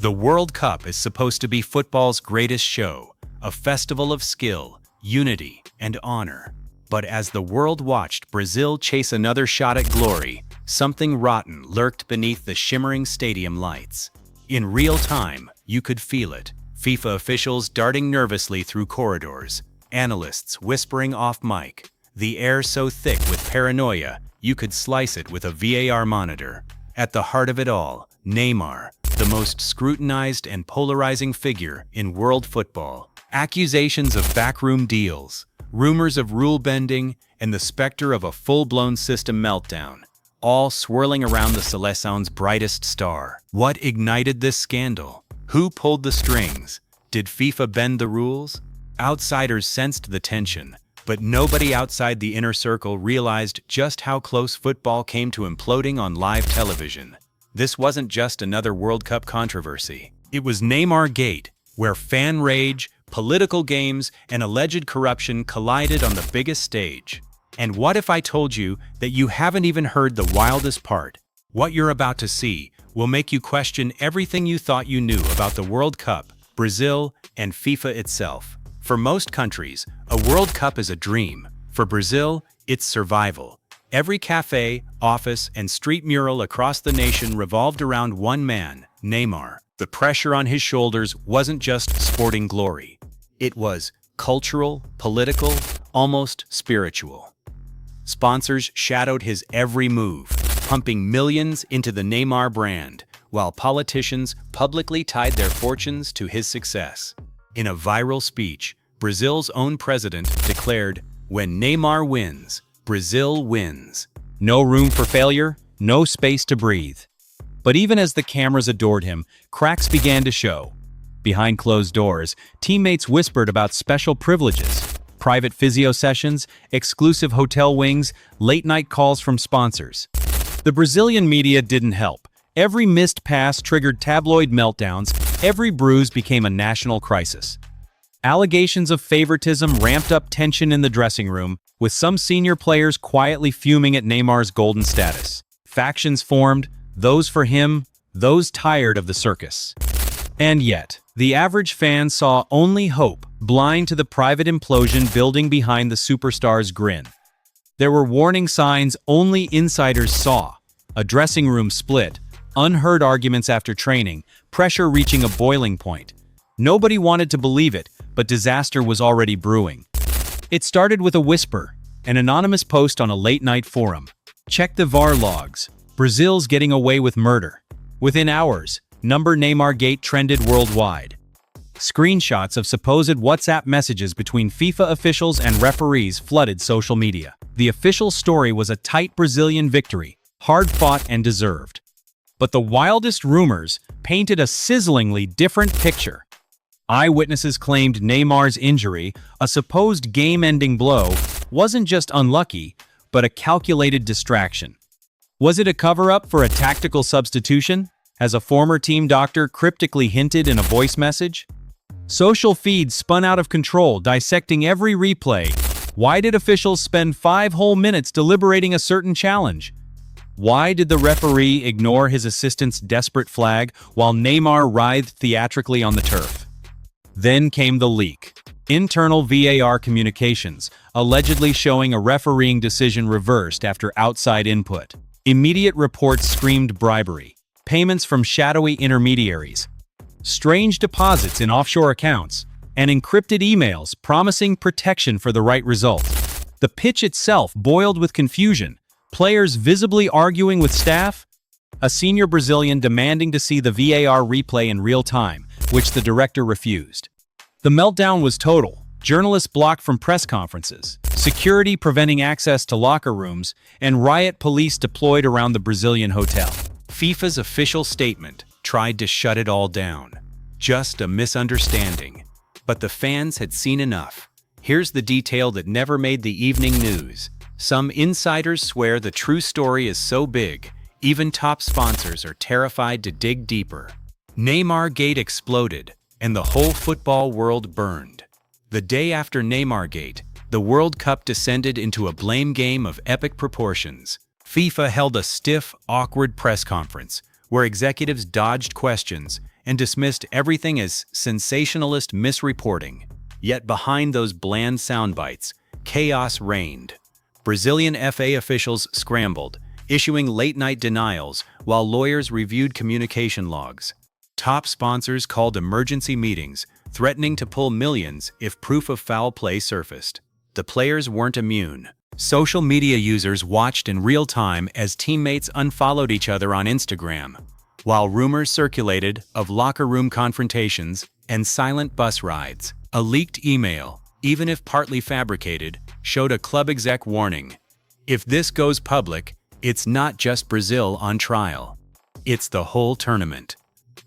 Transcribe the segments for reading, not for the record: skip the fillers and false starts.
The World Cup is supposed to be football's greatest show, a festival of skill, unity, and honor. But as the world watched Brazil chase another shot at glory, something rotten lurked beneath the shimmering stadium lights. In real time, you could feel it. FIFA officials darting nervously through corridors, analysts whispering off mic, the air so thick with paranoia you could slice it with a VAR monitor. At the heart of it all, Neymar, the most scrutinized and polarizing figure in world football. Accusations of backroom deals, rumors of rule bending, and the specter of a full-blown system meltdown, all swirling around the Seleção's brightest star. What ignited this scandal? Who pulled the strings? Did FIFA bend the rules? Outsiders sensed the tension, but nobody outside the inner circle realized just how close football came to imploding on live television. This wasn't just another World Cup controversy. It was NeymarGate, where fan rage, political games, and alleged corruption collided on the biggest stage. And what if I told you that you haven't even heard the wildest part? What you're about to see will make you question everything you thought you knew about the World Cup, Brazil, and FIFA itself. For most countries, a World Cup is a dream. For Brazil, it's survival. Every cafe, office, and street mural across the nation revolved around one man, Neymar. The pressure on his shoulders wasn't just sporting glory. It was cultural, political, almost spiritual. Sponsors shadowed his every move, pumping millions into the Neymar brand, while politicians publicly tied their fortunes to his success. In a viral speech, Brazil's own president declared, "When Neymar wins, Brazil wins. No room for failure, no space to breathe." But even as the cameras adored him, cracks began to show. Behind closed doors, teammates whispered about special privileges, private physio sessions, exclusive hotel wings, late-night calls from sponsors. The Brazilian media didn't help. Every missed pass triggered tabloid meltdowns, every bruise became a national crisis. Allegations of favoritism ramped up tension in the dressing room, with some senior players quietly fuming at Neymar's golden status. Factions formed, those for him, those tired of the circus. And yet, the average fan saw only hope, blind to the private implosion building behind the superstar's grin. There were warning signs only insiders saw: a dressing room split, unheard arguments after training, pressure reaching a boiling point. Nobody wanted to believe it, but disaster was already brewing. It started with a whisper, an anonymous post on a late-night forum. "Check the VAR logs. Brazil's getting away with murder." Within hours, NeymarGate trended worldwide. Screenshots of supposed WhatsApp messages between FIFA officials and referees flooded social media. The official story was a tight Brazilian victory, hard-fought and deserved. But the wildest rumors painted a sizzlingly different picture. Eyewitnesses claimed Neymar's injury, a supposed game-ending blow, wasn't just unlucky, but a calculated distraction. Was it a cover-up for a tactical substitution, as a former team doctor cryptically hinted in a voice message? Social feeds spun out of control, dissecting every replay. Why did officials spend 5 whole minutes deliberating a certain challenge? Why did the referee ignore his assistant's desperate flag while Neymar writhed theatrically on the turf? Then came the leak. Internal VAR communications, allegedly showing a refereeing decision reversed after outside input. Immediate reports screamed bribery, payments from shadowy intermediaries, strange deposits in offshore accounts, and encrypted emails promising protection for the right result. The pitch itself boiled with confusion, players visibly arguing with staff, a senior Brazilian demanding to see the VAR replay in real time, which the director refused. The meltdown was total. Journalists blocked from press conferences, security preventing access to locker rooms, and riot police deployed around the Brazilian hotel. FIFA's official statement tried to shut it all down. Just a misunderstanding. But the fans had seen enough. Here's the detail that never made the evening news. Some insiders swear the true story is so big, even top sponsors are terrified to dig deeper. NeymarGate exploded, and the whole football world burned. The day after NeymarGate, the World Cup descended into a blame game of epic proportions. FIFA held a stiff, awkward press conference, where executives dodged questions, and dismissed everything as sensationalist misreporting. Yet behind those bland soundbites, chaos reigned. Brazilian FA officials scrambled, issuing late-night denials while lawyers reviewed communication logs. Top sponsors called emergency meetings, threatening to pull millions if proof of foul play surfaced. The players weren't immune. Social media users watched in real time as teammates unfollowed each other on Instagram, while rumors circulated of locker room confrontations and silent bus rides. A leaked email, even if partly fabricated, showed a club exec warning. If this goes public, it's not just Brazil on trial. It's the whole tournament.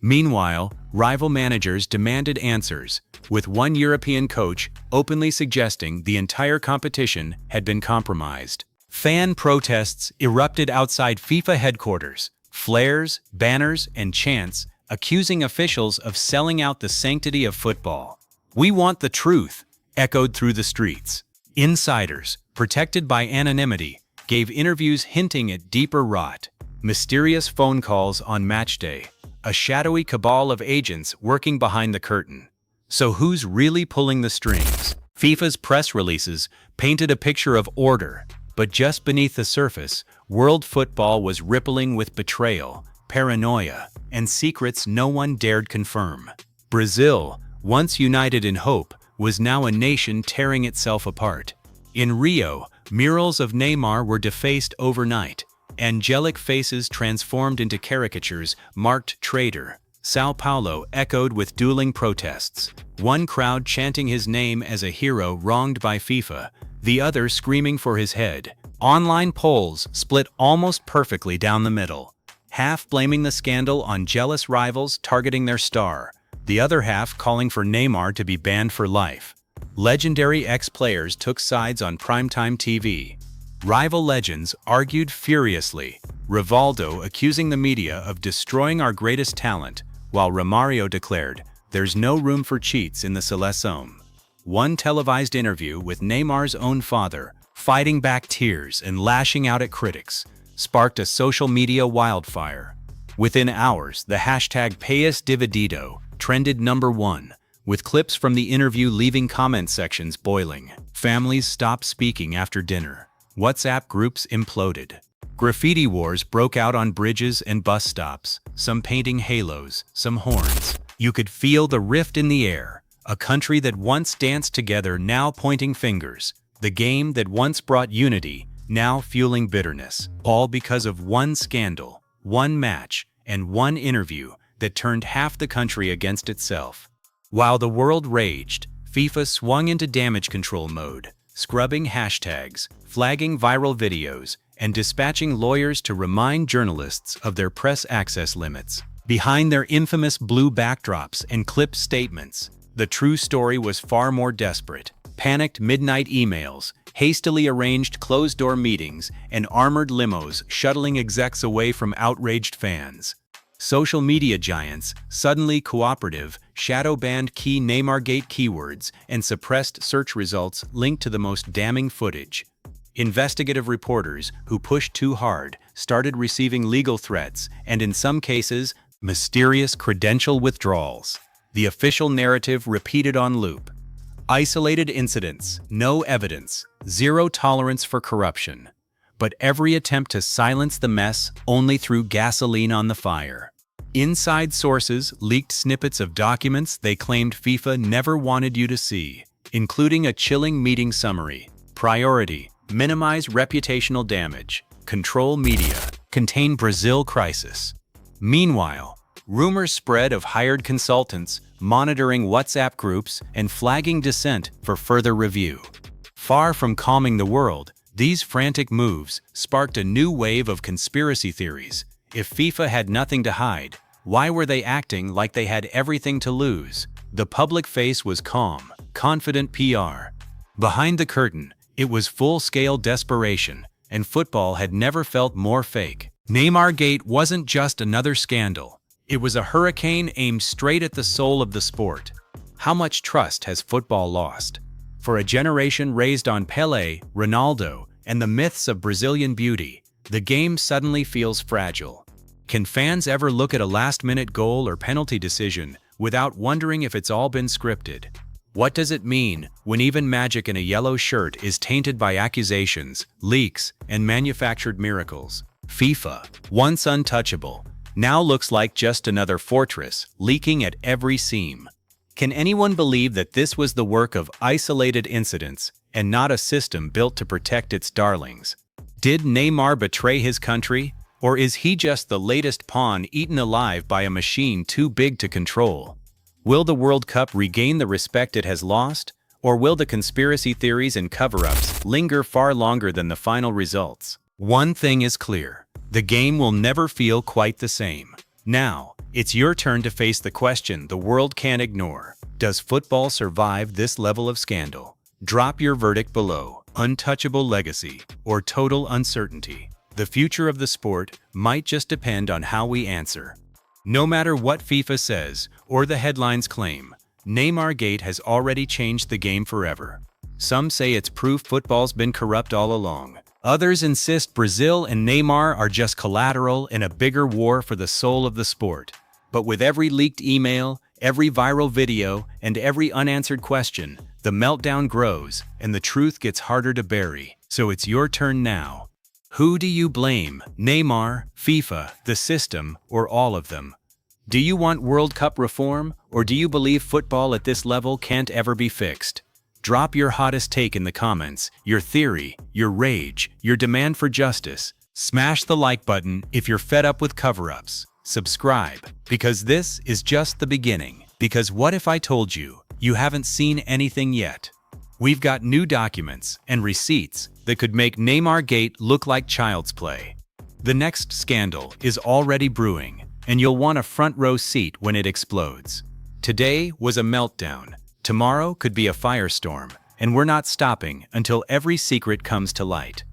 Meanwhile, rival managers demanded answers, with one European coach openly suggesting the entire competition had been compromised. Fan protests erupted outside FIFA headquarters, flares, banners, and chants accusing officials of selling out the sanctity of football. "We want the truth," echoed through the streets. Insiders, protected by anonymity, gave interviews hinting at deeper rot. Mysterious phone calls on match day. A shadowy cabal of agents working behind the curtain. So who's really pulling the strings? FIFA's press releases painted a picture of order, but just beneath the surface, world football was rippling with betrayal, paranoia, and secrets no one dared confirm. Brazil, once united in hope, was now a nation tearing itself apart. In Rio, murals of Neymar were defaced overnight. Angelic faces transformed into caricatures marked traitor. Sao Paulo echoed with dueling protests, one crowd chanting his name as a hero wronged by FIFA, the other screaming for his head. Online polls split almost perfectly down the middle, half blaming the scandal on jealous rivals targeting their star, the other half calling for Neymar to be banned for life. Legendary ex-players took sides on primetime TV. Rival legends argued furiously, Rivaldo accusing the media of destroying our greatest talent, while Romario declared, "There's no room for cheats in the Seleção." One televised interview with Neymar's own father, fighting back tears and lashing out at critics, sparked a social media wildfire. Within hours, the hashtag #PaísDividido trended #1, with clips from the interview leaving comment sections boiling. Families stopped speaking after dinner. WhatsApp groups imploded. Graffiti wars broke out on bridges and bus stops, some painting halos, some horns. You could feel the rift in the air, a country that once danced together now pointing fingers, the game that once brought unity, now fueling bitterness, all because of one scandal, one match, and one interview that turned half the country against itself. While the world raged, FIFA swung into damage control mode, scrubbing hashtags, flagging viral videos, and dispatching lawyers to remind journalists of their press access limits. Behind their infamous blue backdrops and clipped statements, the true story was far more desperate. Panicked midnight emails, hastily arranged closed-door meetings, and armored limos shuttling execs away from outraged fans. Social media giants, suddenly cooperative, shadow-banned key NeymarGate keywords and suppressed search results linked to the most damning footage. Investigative reporters who pushed too hard started receiving legal threats and, in some cases, mysterious credential withdrawals. The official narrative repeated on loop. Isolated incidents, no evidence, zero tolerance for corruption. But every attempt to silence the mess only threw gasoline on the fire. Inside sources leaked snippets of documents they claimed FIFA never wanted you to see, including a chilling meeting summary. Priority: minimize reputational damage. Control media. Contain Brazil crisis. Meanwhile, rumors spread of hired consultants monitoring WhatsApp groups and flagging dissent for further review. Far from calming the world, these frantic moves sparked a new wave of conspiracy theories. If FIFA had nothing to hide, why were they acting like they had everything to lose? The public face was calm, confident PR. Behind the curtain, it was full-scale desperation, and football had never felt more fake. NeymarGate wasn't just another scandal. It was a hurricane aimed straight at the soul of the sport. How much trust has football lost? For a generation raised on Pelé, Ronaldo, and the myths of Brazilian beauty, the game suddenly feels fragile. Can fans ever look at a last-minute goal or penalty decision without wondering if it's all been scripted? What does it mean when even magic in a yellow shirt is tainted by accusations, leaks, and manufactured miracles? FIFA, once untouchable, now looks like just another fortress, leaking at every seam. Can anyone believe that this was the work of isolated incidents and not a system built to protect its darlings? Did Neymar betray his country, or is he just the latest pawn eaten alive by a machine too big to control? Will the World Cup regain the respect it has lost, or will the conspiracy theories and cover-ups linger far longer than the final results? One thing is clear: the game will never feel quite the same. Now, it's your turn to face the question the world can't ignore. Does football survive this level of scandal? Drop your verdict below: untouchable legacy or total uncertainty. The future of the sport might just depend on how we answer. No matter what FIFA says or the headlines claim, NeymarGate has already changed the game forever. Some say it's proof football's been corrupt all along. Others insist Brazil and Neymar are just collateral in a bigger war for the soul of the sport. But with every leaked email, every viral video, and every unanswered question, the meltdown grows and the truth gets harder to bury. So it's your turn now. Who do you blame? Neymar, FIFA, the system, or all of them? Do you want World Cup reform, or do you believe football at this level can't ever be fixed? Drop your hottest take in the comments, your theory, your rage, your demand for justice. Smash the like button if you're fed up with cover-ups. Subscribe, because this is just the beginning. Because what if I told you, you haven't seen anything yet? We've got new documents and receipts that could make NeymarGate look like child's play. The next scandal is already brewing, and you'll want a front row seat when it explodes. Today was a meltdown. Tomorrow could be a firestorm, and we're not stopping until every secret comes to light.